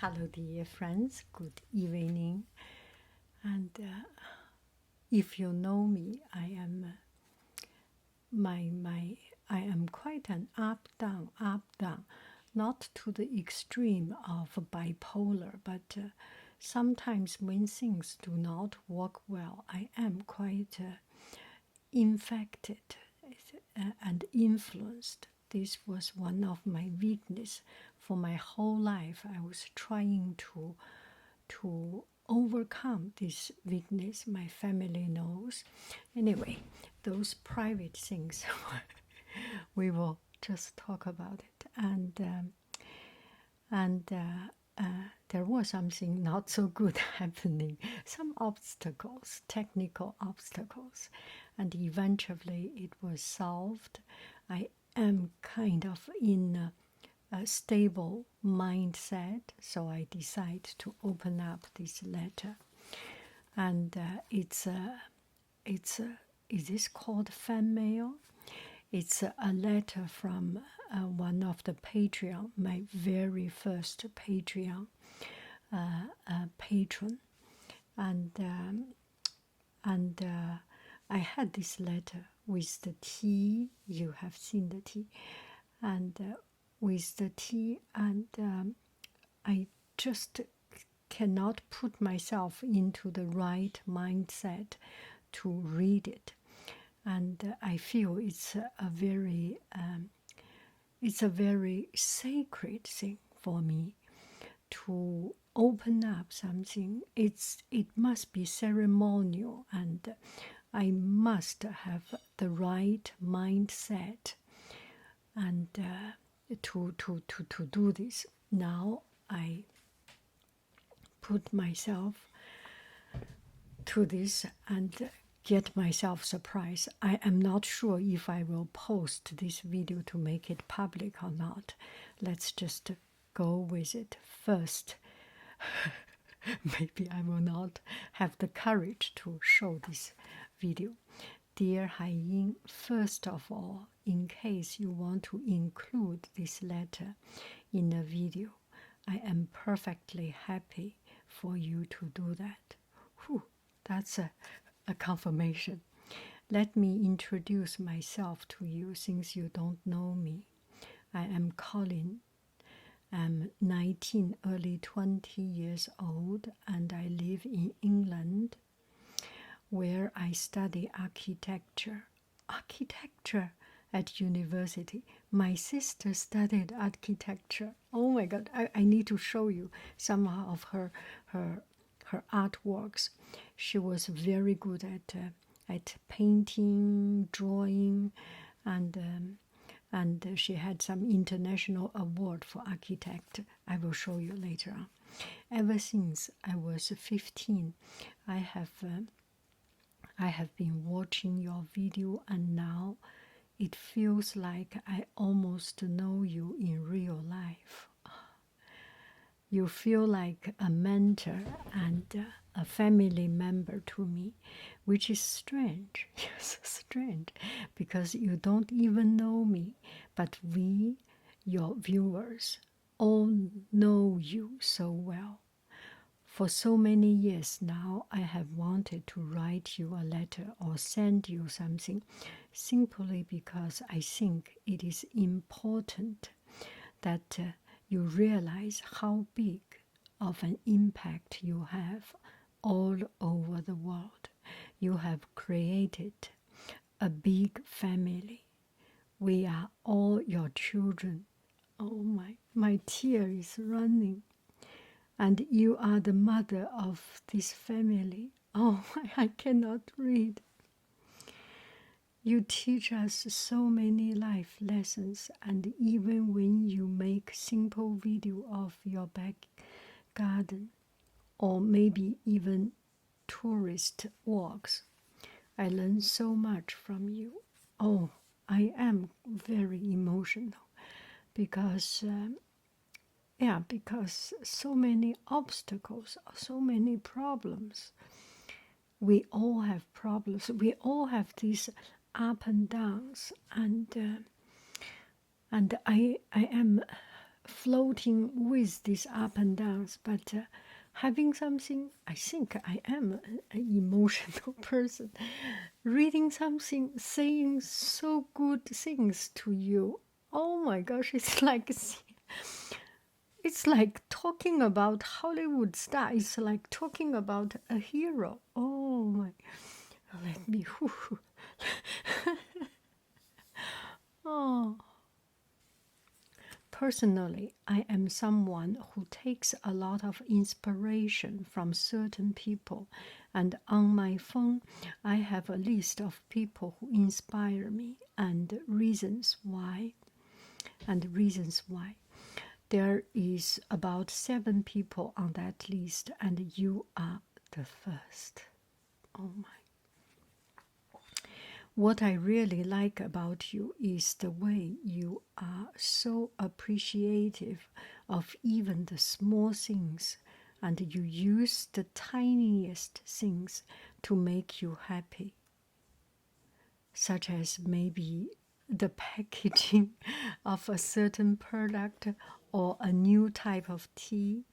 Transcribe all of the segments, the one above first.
Hello, dear friends. Good evening. And if you know me, I am quite an up down, not to the extreme of bipolar, but sometimes when things do not work well, I am quite infected and influenced. This was one of my weakness for my whole life. I was trying to overcome this weakness. My family knows. Anyway, those private things, we will just talk about it. And there was something not so good happening, some obstacles, technical obstacles, and eventually it was solved. I am kind of in a stable mindset, so I decide to open up this letter, and is this called fan mail? It's a letter from one of the Patreon, my very first Patreon patron, and I had this letter with the tea. You have seen the tea, and with the tea, and I just cannot put myself into the right mindset to read it, and I feel it's a very sacred thing for me to open up something. It must be ceremonial, and I must have the right mindset and to do this. Now I put myself to this and get myself surprised. I am not sure if I will post this video to make it public or not. Let's just go with it first. Maybe I will not have the courage to show this video. Dear Haiying, first of all, in case you want to include this letter in a video, I am perfectly happy for you to do that. Whew, that's a confirmation. Let me introduce myself to you since you don't know me. I am Colin. I'm 19, early 20 years old, and I live in England, where I study architecture. Architecture at university. My sister studied architecture. Oh my God, I need to show you some of her artworks. She was very good at painting, drawing, and she had some international award for architect. I will show you later on. Ever since I was 15, I have been watching your video, and now it feels like I almost know you in real life. You feel like a mentor and a family member to me, which is strange. Yes, strange, because you don't even know me, but we, your viewers, all know you so well. For so many years now, I have wanted to write you a letter or send you something, simply because I think it is important that you realize how big of an impact you have all over the world. You have created a big family. We are all your children. Oh my tear is running. And you are the mother of this family. Oh, I cannot read. You teach us so many life lessons, and even when you make simple video of your back garden, or maybe even tourist walks, I learn so much from you. Oh, I am very emotional because because so many obstacles, so many problems. We all have problems. We all have these up and downs, and I am floating with these up and downs, but having something, I think I am an emotional person. Reading something, saying so good things to you. Oh my gosh, it's like talking about Hollywood star. It's like talking about a hero. Oh my, let me. Oh. Personally, I am someone who takes a lot of inspiration from certain people, and on my phone, I have a list of people who inspire me and reasons why. There is about 7 people on that list, and you are the first. Oh my. What I really like about you is the way you are so appreciative of even the small things, and you use the tiniest things to make you happy, such as maybe the packaging of a certain product or a new type of tea.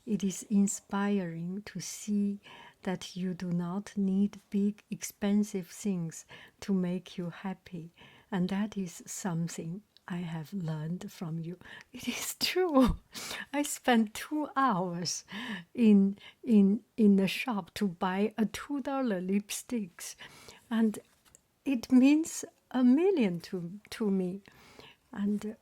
It is inspiring to see that you do not need big, expensive things to make you happy. And that is something I have learned from you. It is true. I spent 2 hours in the shop to buy a $2 lipsticks, and it means a million to me. And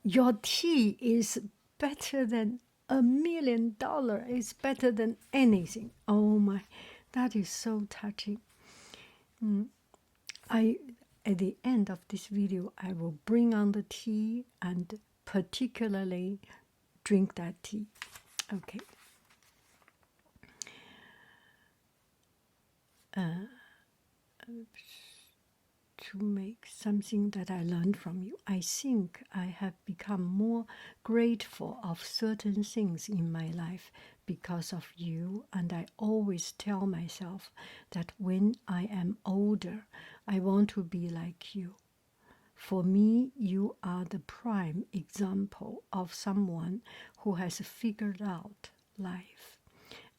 your tea is better than $1 million. It's better than anything. Oh my, that is so touching. At the end of this video, I will bring on the tea and particularly drink that tea. Okay. To make something that I learned from you. I think I have become more grateful of certain things in my life because of you, and I always tell myself that when I am older, I want to be like you. For me, you are the prime example of someone who has figured out life,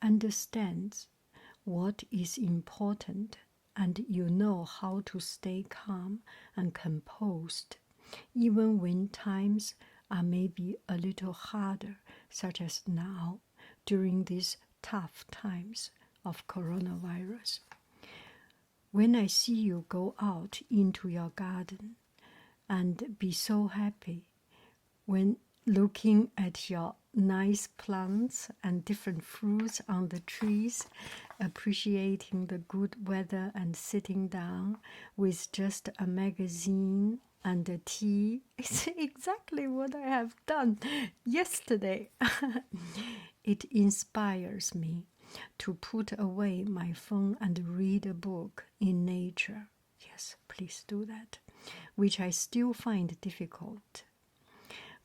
understands what is important, and you know how to stay calm and composed, even when times are maybe a little harder, such as now during these tough times of coronavirus. When I see you go out into your garden and be so happy when looking at your nice plants and different fruits on the trees, appreciating the good weather and sitting down with just a magazine and a tea. It's exactly what I have done yesterday. It inspires me to put away my phone and read a book in nature. Yes, please do that, which I still find difficult.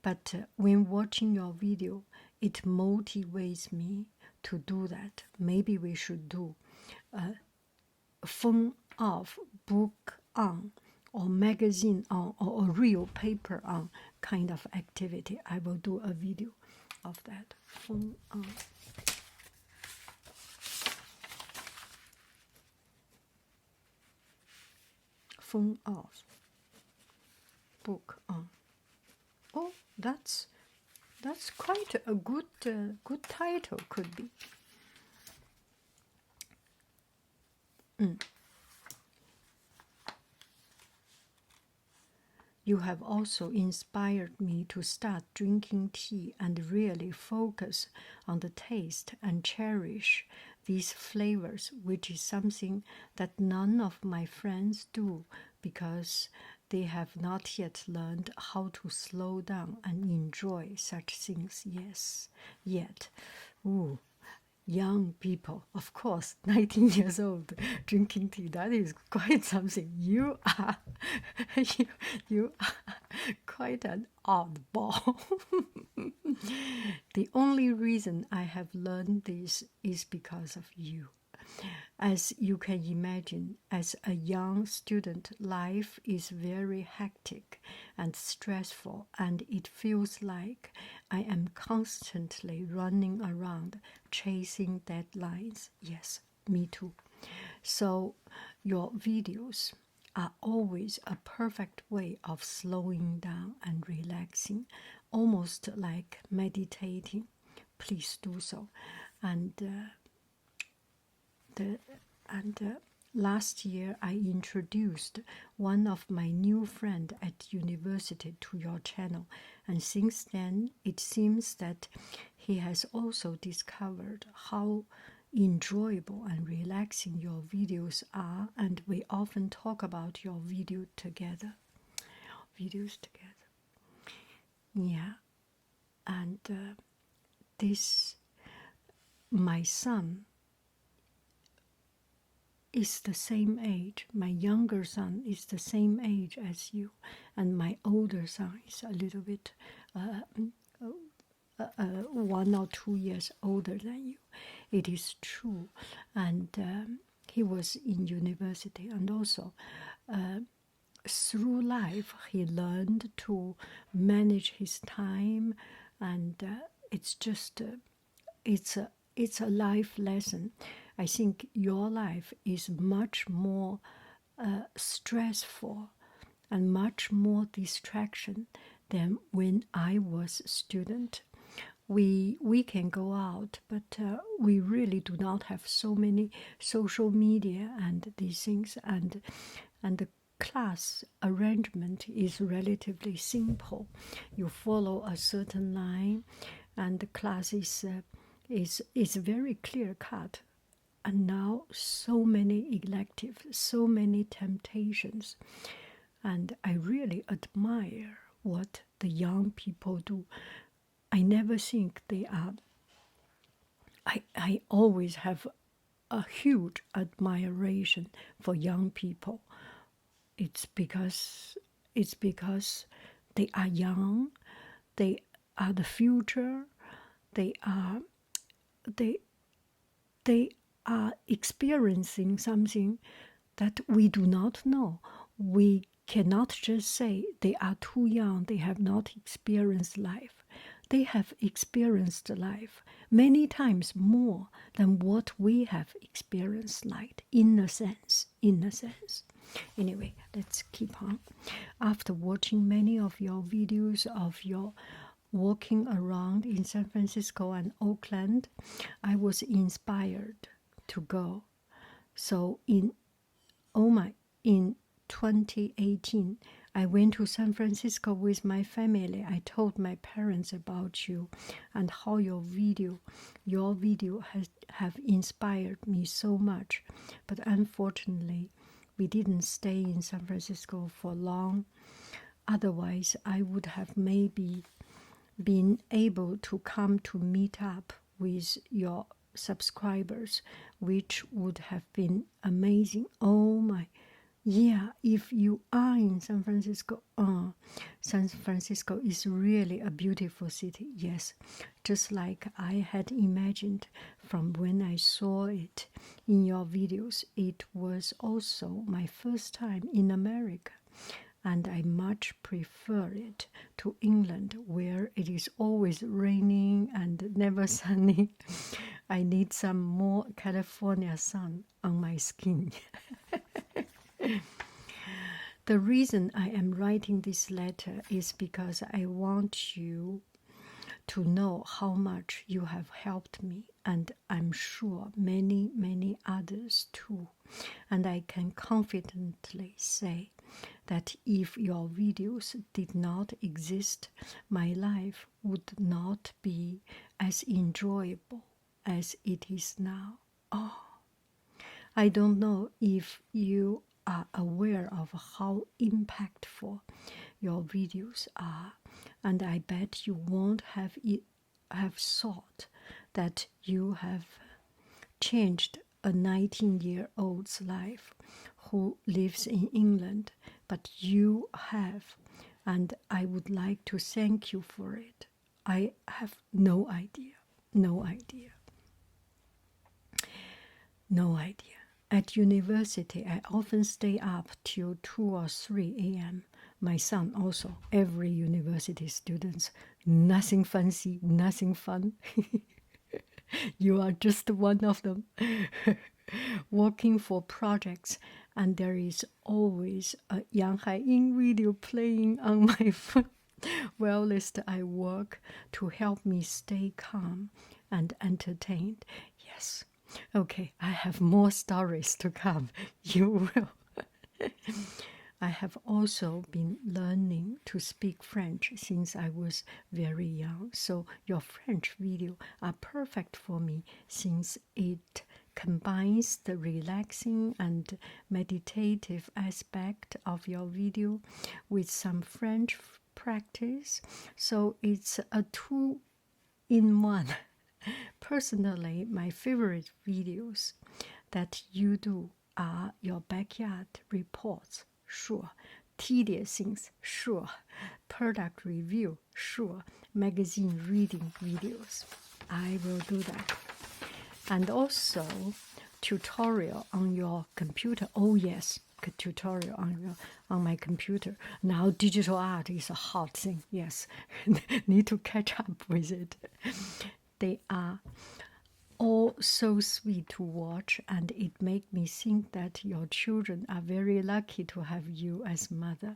But when watching your video, it motivates me to do that. Maybe we should do phone off, book on, or magazine on, or a real paper on kind of activity. I will do a video of that. Phone on. Phone off, book on. Oh, that's quite a good title, could be. You have also inspired me to start drinking tea and really focus on the taste and cherish these flavors, which is something that none of my friends do because they have not yet learned how to slow down and enjoy such things. Yes, yet. Ooh. Young people, of course, 19 years old, drinking tea, that is quite something. You are, you are quite an oddball. The only reason I have learned this is because of you. As you can imagine, as a young student, life is very hectic and stressful, and it feels like I am constantly running around chasing deadlines. Yes, me too. So, your videos are always a perfect way of slowing down and relaxing, almost like meditating. Please do so. And the and last year I introduced one of my new friend at university to your channel, and since then it seems that he has also discovered how enjoyable and relaxing your videos are, and we often talk about your videos together. Yeah. And this my son is the same age. My younger son is the same age as you, and my older son is a little bit 1 or 2 years older than you. It is true. And he was in university, and also through life he learned to manage his time, and it's just it's a life lesson. I think your life is much more stressful and much more distraction than when I was a student. We can go out, but we really do not have so many social media and these things, and the class arrangement is relatively simple. You follow a certain line, and the class is very clear cut. And now so many electives, so many temptations, and I really admire what the young people do. I never think they are. I always have a huge admiration for young people. It's because they are young, they are the future, they are they they are experiencing something that we do not know. We cannot just say they are too young, they have not experienced life. They have experienced life many times more than what we have experienced life, in a sense. Anyway, let's keep on. After watching many of your videos of your walking around in San Francisco and Oakland, I was inspired to go. So in 2018, I went to San Francisco with my family. I told my parents about you and how your video have inspired me so much. But unfortunately, we didn't stay in San Francisco for long. Otherwise, I would have maybe been able to come to meet up with your subscribers, which would have been amazing. Oh my, yeah, if you are in San Francisco, San Francisco is really a beautiful city. Yes, just like I had imagined from when I saw it in your videos. It was also my first time in America, and I much prefer it to England, where it is always raining and never sunny. I need some more California sun on my skin. The reason I am writing this letter is because I want you to know how much you have helped me, and I'm sure many, many others too. And I can confidently say that if your videos did not exist, my life would not be as enjoyable as it is now. Oh, I don't know if you are aware of how impactful your videos are, and I bet you won't have thought that you have changed a 19-year-old's life who lives in England, but you have, and I would like to thank you for it. I have no idea. No idea. At university, I often stay up till 2 or 3 a.m. My son also, every university students, nothing fancy, nothing fun. You are just one of them. Working for projects, and there is always a Yang Haiying video playing on my phone. Whilst I work to help me stay calm and entertained. Yes. Okay, I have more stories to come. You will. I have also been learning to speak French since I was very young. So your French video are perfect for me since it combines the relaxing and meditative aspect of your video with some French practice. So it's a two-in-one. Personally, my favorite videos that you do are your backyard reports, sure. Tedious things, sure. Product review, sure. Magazine reading videos, I will do that. And also tutorial on your computer. Oh yes, tutorial on my computer. Now digital art is a hot thing. Yes, need to catch up with it. They are all so sweet to watch, and it makes me think that your children are very lucky to have you as mother.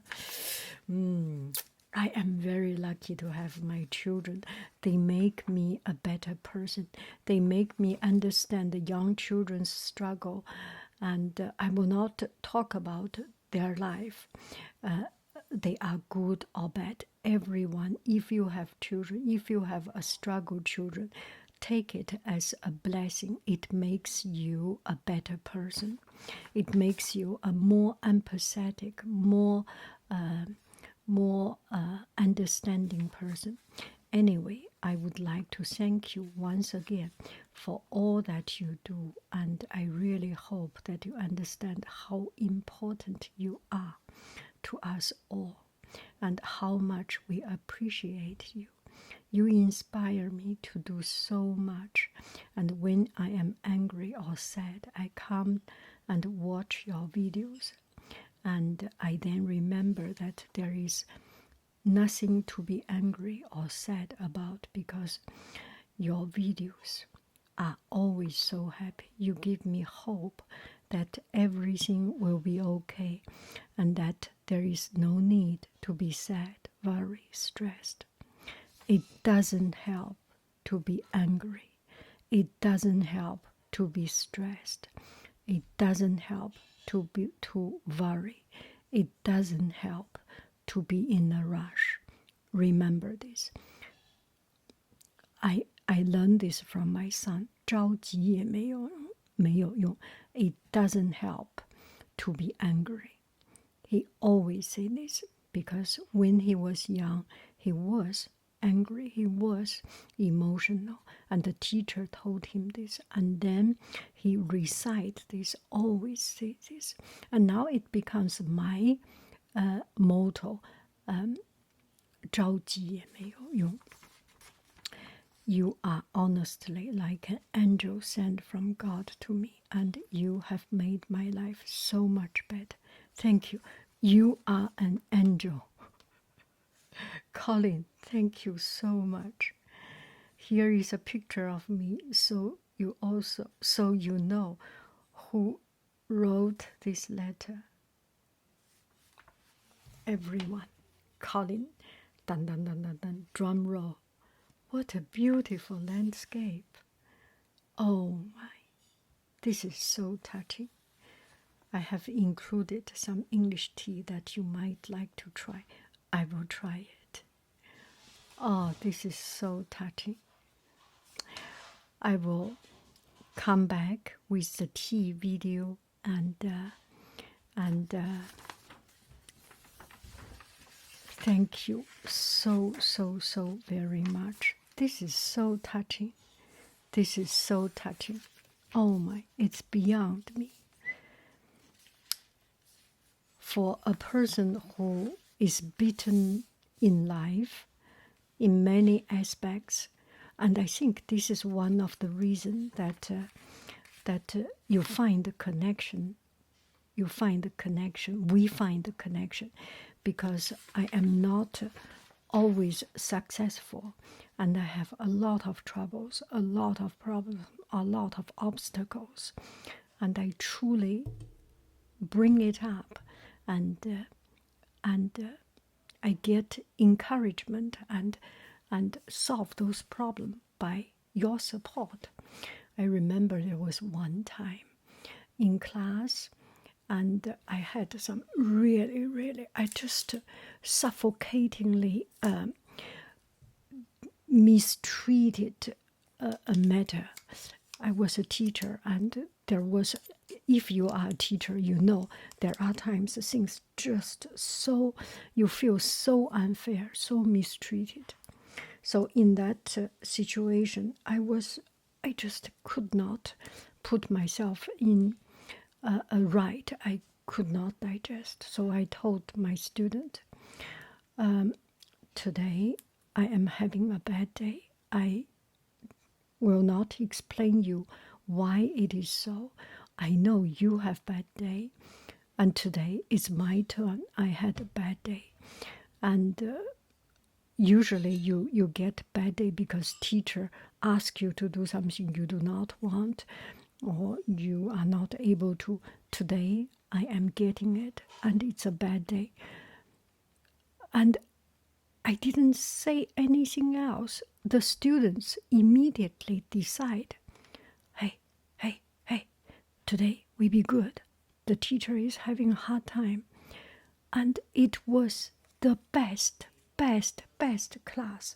I am very lucky to have my children. They make me a better person. They make me understand the young children's struggle, and I will not talk about their life. They are good or bad. Everyone, if you have children, if you have a struggle children, take it as a blessing. It makes you a better person. It makes you a more empathetic, more understanding person. Anyway, I would like to thank you once again for all that you do, and I really hope that you understand how important you are to us all and how much we appreciate you. You inspire me to do so much, and when I am angry or sad, I come and watch your videos, and I then remember that there is nothing to be angry or sad about, because your videos are always so happy. You give me hope that everything will be okay and that there is no need to be sad, worried, stressed. It doesn't help to be angry. It doesn't help to be stressed. It doesn't help to worry. It doesn't help to be in a rush. Remember this. I learned this from my son. 着急也没有用. It doesn't help to be angry. He always said this because when he was young, he was angry, he was emotional, and the teacher told him this, and then he recited this, always say this, and now it becomes my motto. 着急也没有用. You are honestly like an angel sent from God to me, and you have made my life so much better. Thank you. You are an angel. Colin, thank you so much. Here is a picture of me, so you know who wrote this letter. Everyone. Colin. Dun, dun, dun, dun, dun. Drum roll. What a beautiful landscape. Oh my. This is so touching. I have included some English tea that you might like to try. I will try it. Oh, this is so touching. I will come back with the tea video and thank you so very much. This is so touching. This is so touching. Oh my, it's beyond me. For a person who is beaten in life, in many aspects, and I think this is one of the reasons that that you find the connection. You find the connection. We find the connection, because I am not always successful, and I have a lot of troubles, a lot of problems, a lot of obstacles, and I truly bring it up, and I get encouragement and solve those problems by your support. I remember there was one time in class, and I had some really, I just suffocatingly mistreated a matter. I was a teacher, and there was, if you are a teacher, you know, there are times things just so, you feel so unfair, so mistreated. So in that situation, I just could not put myself in a right. I could not digest. So I told my student, today I am having a bad day. I will not explain you why it is so. I know you have bad day, and today is my turn. I had a bad day, and usually you get bad day because teacher asks you to do something you do not want, or you are not able to. Today I am getting it, and it's a bad day. And I didn't say anything else. The students immediately decide, hey, today we be good. The teacher is having a hard time. And it was the best class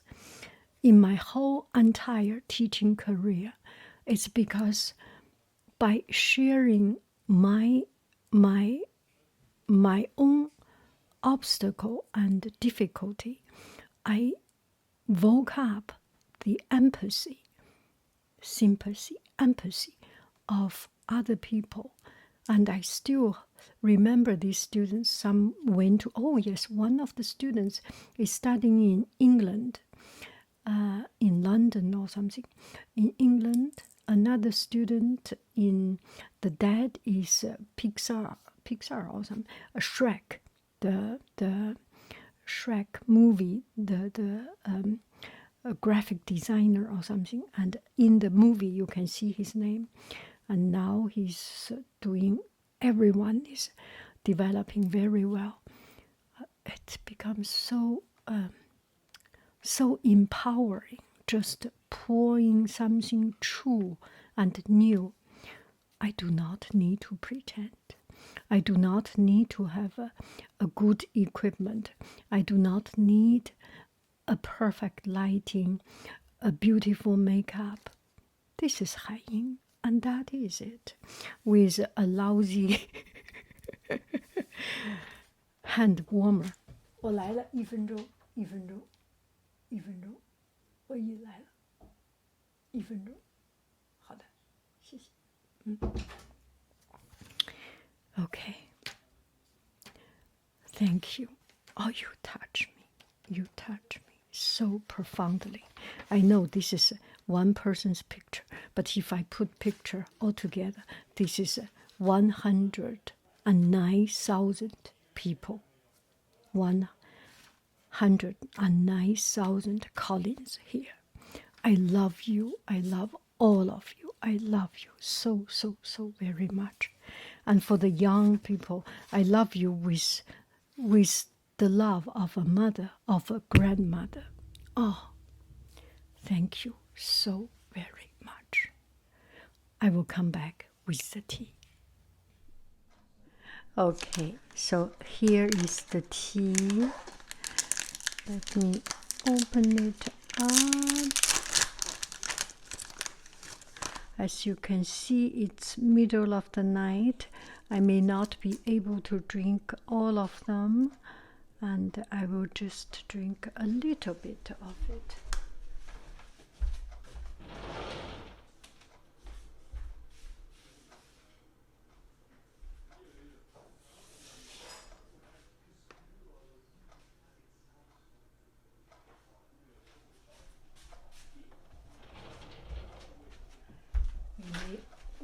in my whole entire teaching career. It's because by sharing my own obstacle and difficulty, I woke up the empathy, sympathy, empathy of other people. And I still remember these students. Some went to, oh yes, one of the students is studying in England, in London or something. In England, another student in, the dad is Pixar or something, Shrek, the Shrek movie, the graphic designer or something. And in the movie you can see his name. And now he's doing, everyone is developing very well. It becomes so empowering, just pouring something true and new. I do not need to pretend. I do not need to have a good equipment. I do not need a perfect lighting, a beautiful makeup. This is Haiying. And that is it, with a lousy hand warmer. 我来了，1分钟，1分钟，1分钟，我已来了，1分钟。好的，谢谢。Okay. Thank you. Oh, you touch me. You touch me so profoundly. I know this is one person's picture, but if I put picture all together, this is 109,000 people. 109,000 Collins here. I love you. I love all of you. I love you so very much. And for the young people, I love you with the love of a mother, of a grandmother. Oh, thank you so very much. I will come back with the tea. Okay, so here is the tea. Let me open it up. As you can see, it's middle of the night. I may not be able to drink all of them, and I will just drink a little bit of it.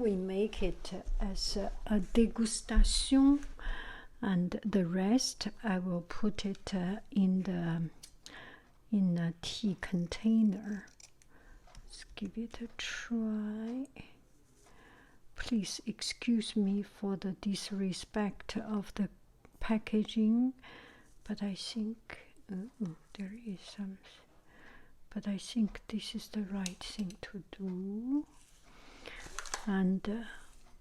we make it as a degustation, and the rest I will put it in a tea container. Let's give it a try. Please excuse me for the disrespect of the packaging, but I think there is some. But I think this is the right thing to do, and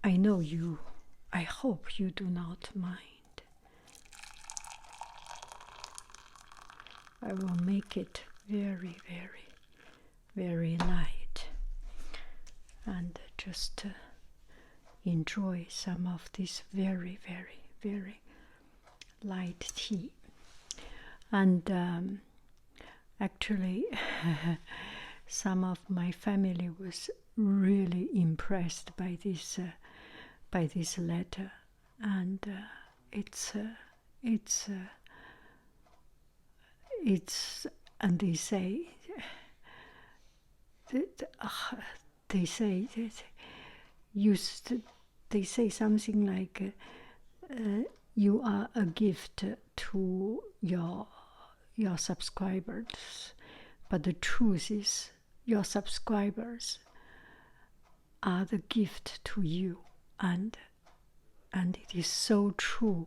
I know you. I hope you do not mind. I will make it very, very, very light, and just enjoy some of this very, very, very light tea. And actually, some of my family was really impressed by this letter, and it's and they say they say something like you are a gift to your subscribers, but the truth is your subscribers are the gift to you, and it is so true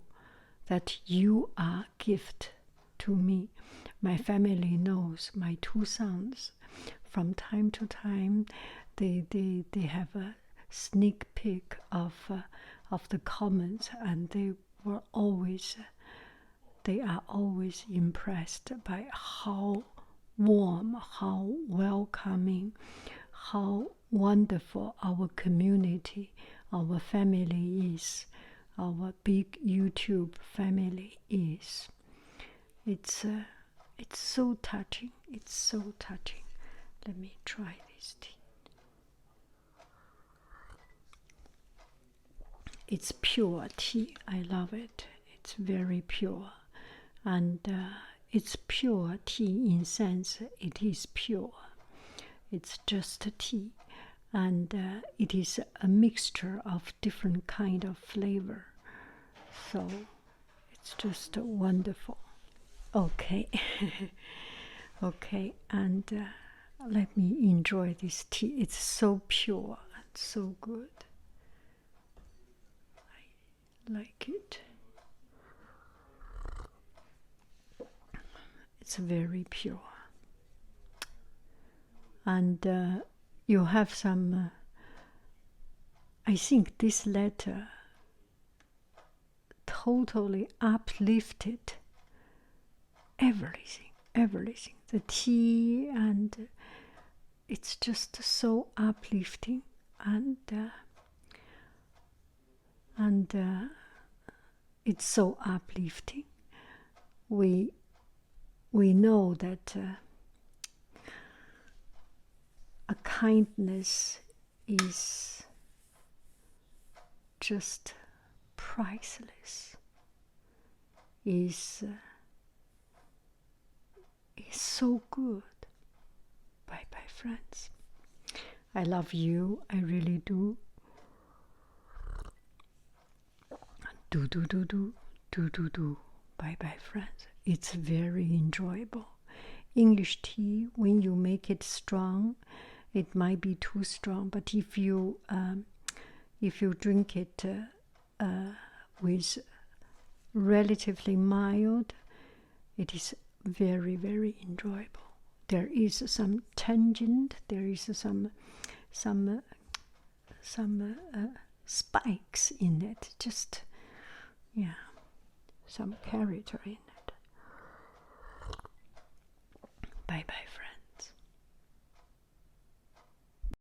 that you are gift to me. My family knows, my two sons, from time to time they have a sneak peek of the comments, and they are always impressed by how warm, how welcoming, how wonderful our community, our family is, our big YouTube family is. It's so touching. It's so touching. Let me try this tea. It's pure tea. I love it. It's very pure, and it's pure tea in sense it is pure. It's just tea, and it is a mixture of different kind of flavor. So it's just wonderful. Okay, okay, and let me enjoy this tea. It's so pure and so good. I like it. It's very pure. And you have some, I think this letter totally uplifted everything. The tea, and it's just so uplifting, and it's so uplifting. We know that a kindness is just priceless. Is so good. Bye bye, friends. I love you. I really do. Do. Bye bye, friends. It's very enjoyable. English tea, when you make it strong, it might be too strong. But if you drink it with relatively mild, it is very, very enjoyable. There is some tangent. There is some spikes in it. Just some character in it. Bye bye, friends.